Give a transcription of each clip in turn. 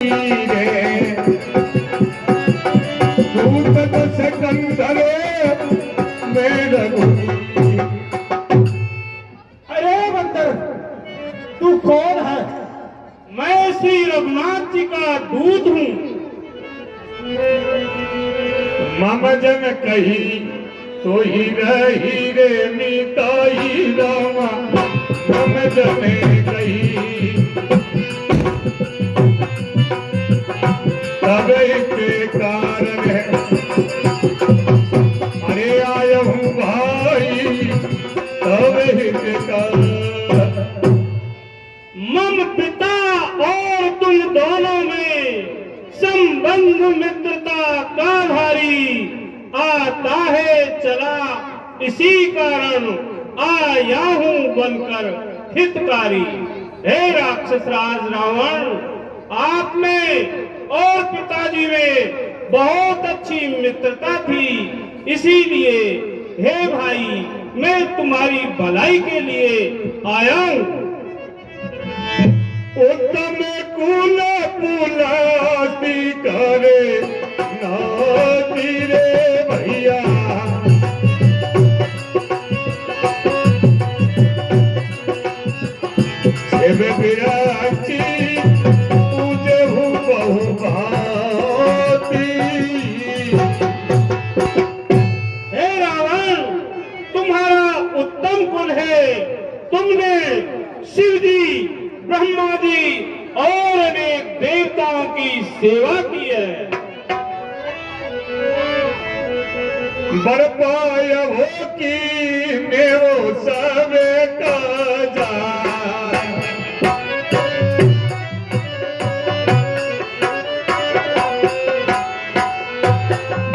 अरे बंदर, तू कौन है? मैं श्री रघुनाथ जी का दूत हूँ। मम जन कही तो ही रही रे मीताई रामा, मम जन कही तब के कारण है। अरे आया हूँ भाई तब के कारण। मम पिता और तुम दोनों में संबंध मित्रता का भारी आता है चला, इसी कारण आया हूँ बनकर हितकारी। हे राक्षस राज रावण, आप में और पिताजी में बहुत अच्छी मित्रता थी, इसीलिए हे भाई मैं तुम्हारी भलाई के लिए आया हूँ। उत्तम कुल पुलासी करे नाती रे भैया, शिव विराची पूजे हूँ बहु भांति। हे रावण, तुम्हारा उत्तम कुल है। तुमने शिव जी, ब्रह्मा जी और अनेक देवताओं की सेवा की है। बरपाय हो की मेवो सब काजा,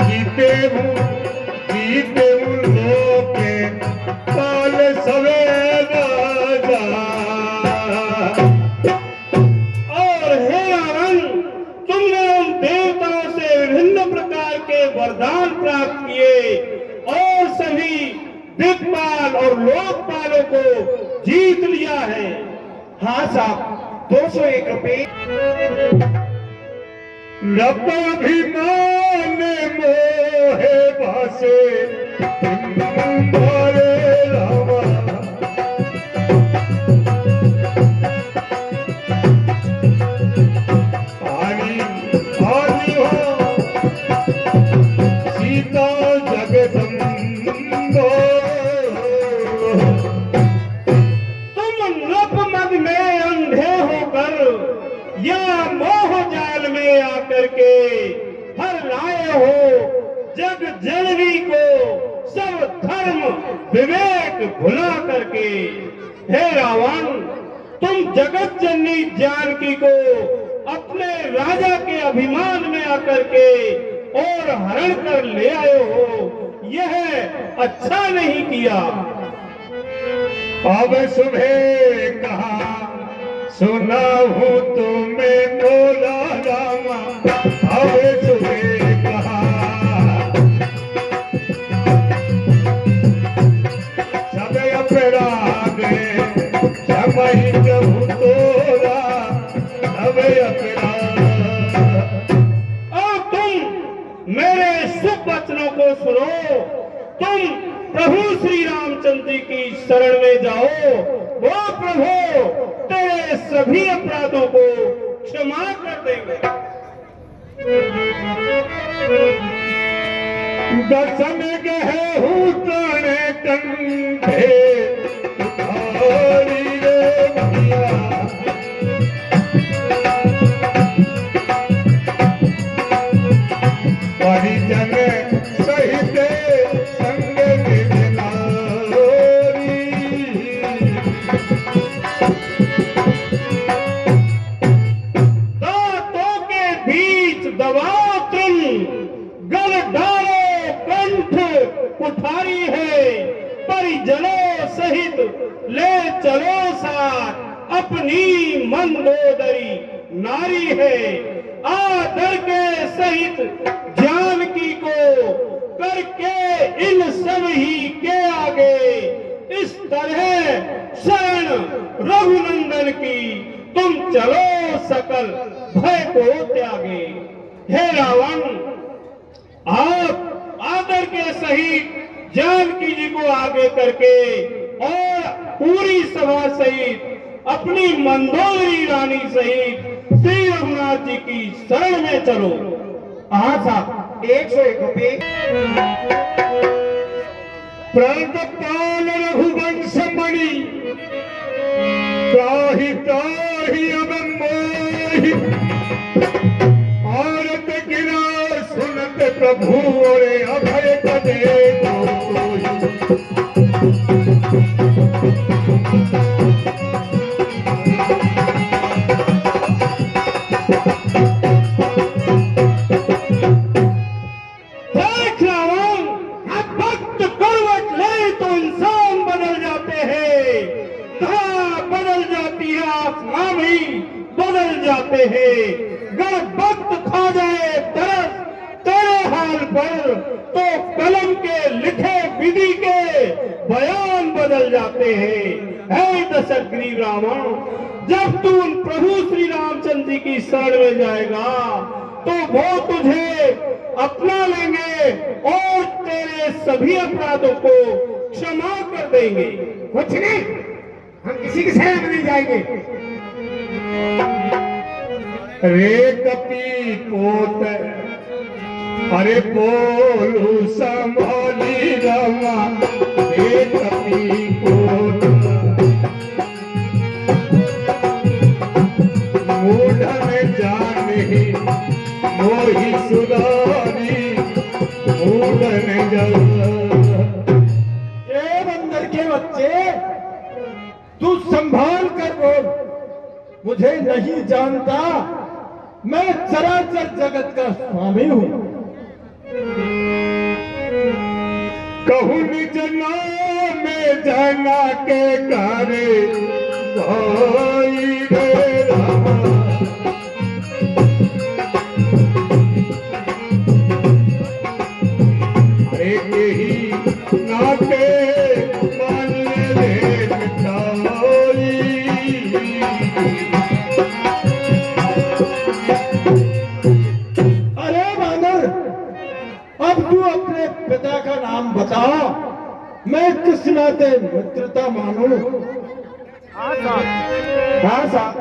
जीते हूँ लोके काल सवे राजा। और हे रावण, तुमने उन देवताओं से विभिन्न प्रकार के वरदान प्राप्त किए और सभी दिक्पाल और लोकपालों को जीत लिया है। हाँ साहब, 201 रुपए। रबाभिमान मोहे भासे तुम्हारे रामा, पानी पानी हो सीता जगदम्बो। तुम नभ मद में अंधे होकर या मोह जाल में आकर के हर लाए हो जग जननी को सब धर्म विवेक भुला करके। हे रावण, तुम जगत जननी जानकी को अपने राजा के अभिमान में आकर के और हरण कर ले आए हो, यह अच्छा नहीं किया। अब सुबह कहा सुना हूँ तुम्हें बोला रामा, अब सुबह कहा सब अपराधे समय प्रभु तोरा सब अपराध। और तुम मेरे शुभ वचनों को सुनो। तुम प्रभु श्री रामचंद्र जी की शरण में जाओ। वो प्रभु तेरे सभी अपराधों को क्षमा कर देंगे। दर्शन गए हूँ ताने कंधे उठारी रे भैया, परिजन सहित संग नारी। दांतों के बीच दबाओ तुम, गल डालो कंठ कुठारी है। परिजनों सहित ले चलो साथ, अपनी मंदोदरी नारी है। आदर के सहित जानकी को करके इन सब ही के आगे इस तरह शरण रघुनंदन की तुम चलो सकल भय को त्यागे। हे रावण, आप आदर के सहित जानकी जी को आगे करके और पूरी सभा सहित अपनी मंदोदरी रानी सहित श्री रघुनाथ जी की शरण में चलो। हाँ साहब, 101 रुपए। प्रातपाल रघुवंश मणि त्राहि त्राहि अब मोहि औरत गिरा सुनत प्रभु और अभय कदे देख रावण, वक्त करवट ले तो इंसान बदल जाते हैं, कहाँ बदल जाती है आसमां भी बदल जाते हैं। अगर वक्त खा जाए तरस तेरे हाल पर तो कलम के लिखे विधि के बयान बदल जाते हैं। हे दशग्रीव रावण, जब तू उन प्रभु श्री रामचंद्र जी की शरण में जाएगा तो वो तुझे अपना लेंगे और तेरे सभी अपराधों को क्षमा कर देंगे। कुछ नहीं, हम किसी की शरण में नहीं जाएंगे। रे कपी पोत अरे बोलू संभाली रमा रे कपी पोत मूढ़न जाने मोहि सुधारी मूढ़न ए बंदर के बच्चे, तू संभाल कर बोल। मुझे नहीं जानता, मैं चराचर जगत का स्वामी हूँ। कहूँ निज नाम में जना के करे भाई रे रामा एक ही नाते मान ले मिठाई। अरे बानर, अब तू अपने पिता का नाम बता, मैं किस नाते मित्रता मानूं। हाँ साहब।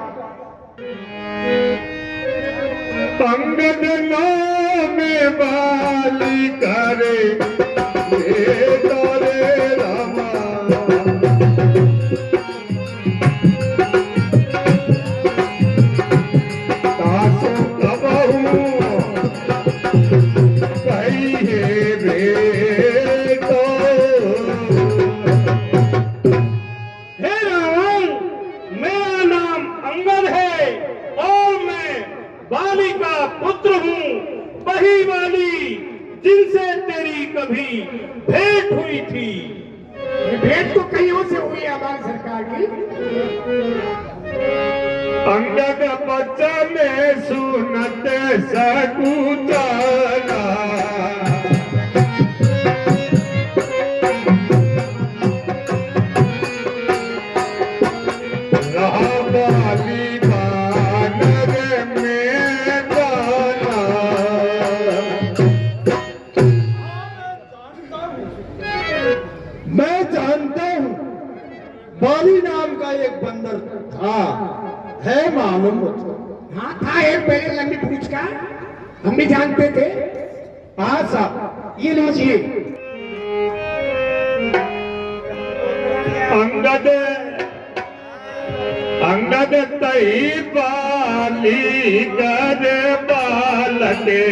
अंगद नाम बाली करे रे तारे रामा तासु कबहू कहिए बेटो। हे रावण, मेरा नाम अंगद है और मैं बाली का पुत्र हूँ, वही बाली जिनसे तेरी कभी भेंट हुई थी। भेंट तो कईयों से हुई है हमारी सरकार की। अंगद बचन सुनत सकुचाला रहा बाली बानर में गाना। मैं जानता हूँ, बाली नाम का एक बंदर था, है मालूम मुझको। हाँ था, एक पहले लंबी पूछ का, हम भी जानते थे। हाँ साहब, ये लीजिए। अंगद अंगद तई बाली कर बालके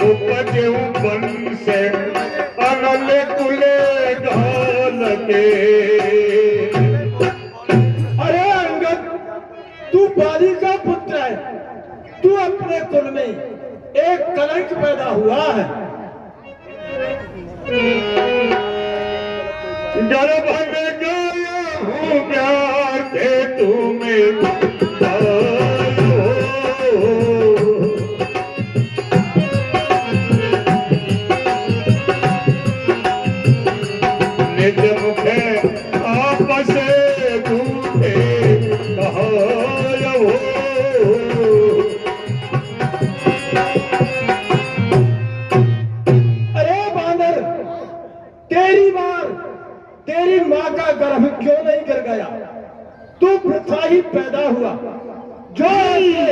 उपजऊ बंश अनल कुले ढाल के। अरे अंगद, तू बाली का पुत्र है, तू अपने कुल में एक कलंक पैदा हुआ है। गर्भ में गया हूँ प्यार के तुम्हें निज तेरी माँ का गर्भ क्यों नहीं गिर गया? तू वृथा ही पैदा हुआ। जो ऐसे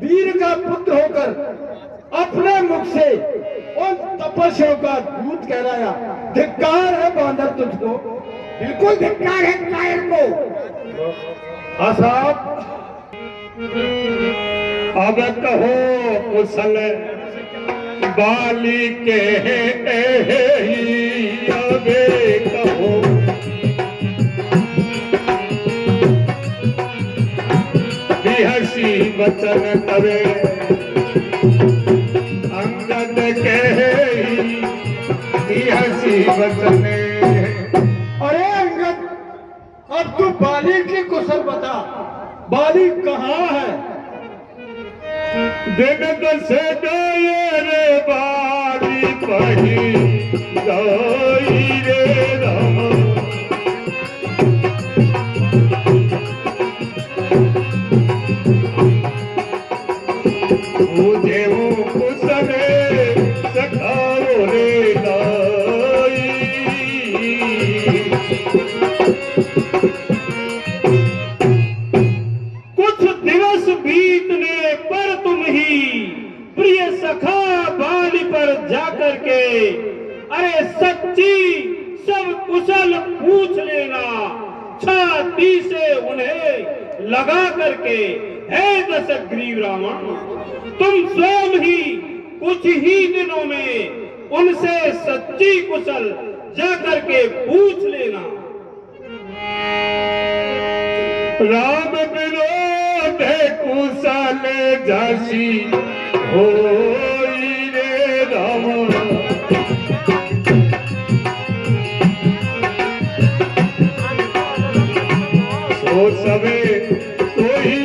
वीर का पुत्र होकर अपने मुख से उन तपस्वियों का दूत कहलाया, धिक्कार है बांदर तुझको। बिल्कुल धिक्कार है कायर को। साहब अब कहो कुशल बाली के अबे कहो हसी वचन तवे अंगद के हसी वचन। अरे अंगद, अब तू बाली की कुशल बता, बाली कहाँ है? दिन दस गए रे बाली पही गई रे राम। मुझे वो कुशल सखाओ रे लाई। कुछ दिवस बीतने पर तुम ही प्रिय सखा बाली पर जाकर के अरे सच्ची सब कुशल पूछ लेना। छाती से उन्हें लगा करके, हे दशग्रीव रावण, तुम स्वयं ही कुछ ही दिनों में उनसे सच्ची कुशल जाकर के पूछ लेना। राम विरोध कुशल जासी हो रे राम। सो सवे कोई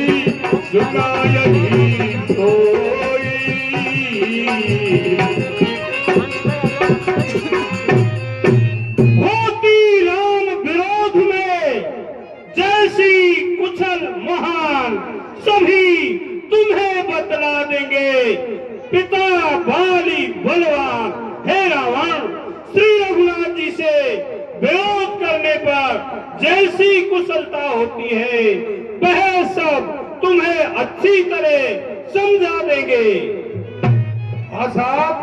सुनायही सोई। होती राम विरोध में जैसी कुशल महान सभी तुम्हें बतला देंगे। पिता बाली बलवान, हे रावण, श्री रघुनाथ जी से विरोध करने पर जैसी कुशलता होती है वह सब तुम्हें अच्छी तरह समझा देंगे। साहब